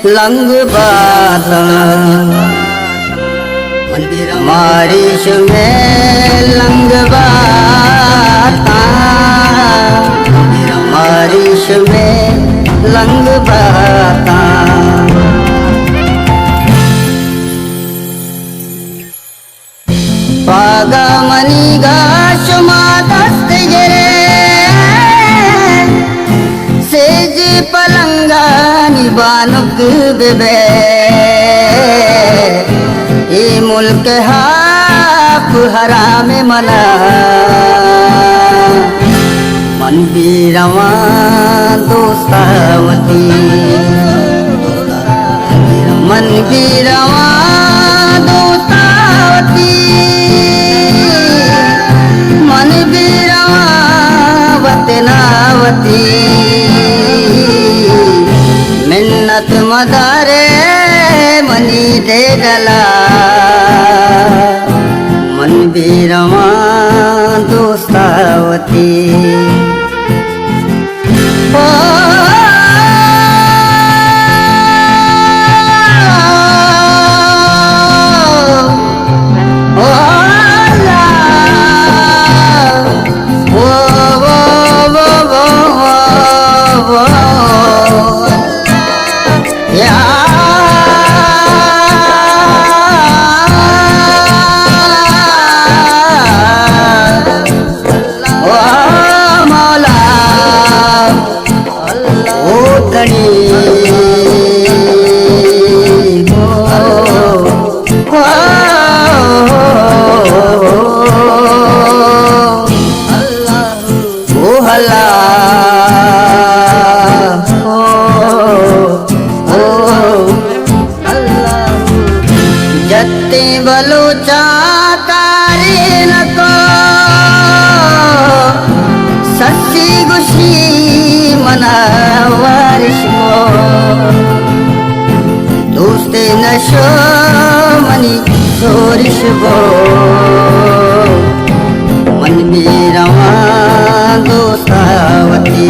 lung बाता मारिश में lung बाता मारिश में लंग बाता पागा मनीगा शुमा दस्त गिरे सेज पलंगा निबानुक बेबे ये मुल्क हाफ हराम मना मन भी रवा दोस्तावती मन भी रवा दोस्तावती मन भी रवा वतनावती मिन्नत मदारे मनी दे डला मन भी रवा दोस्तावती जत्ते बलोचा तारे नको सच्ची गुशी मना वारिश को दोस्ते नशो मनी सोरिश को मन भी रवा दोस्तावती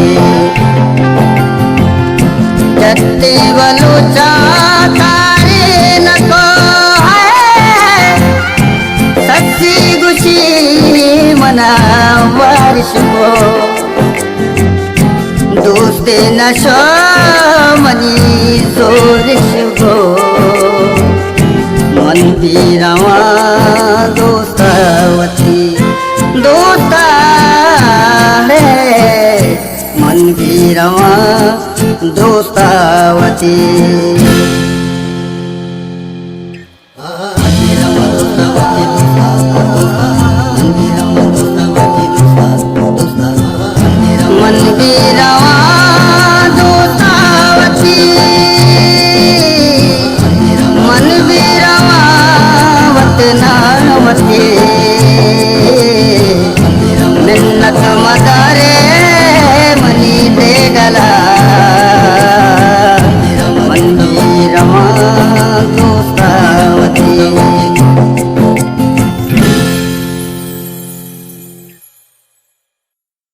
जत्ते बलोचा तारे नको सच्ची गुशी मना वारिश को दोस्ते नशो मनी सोरिश को मन भी रवा दोस्तावती दोस्ता है मन भी रवा दोस्तावती मन भी रवा दोस्तावती मन भी रवा वतना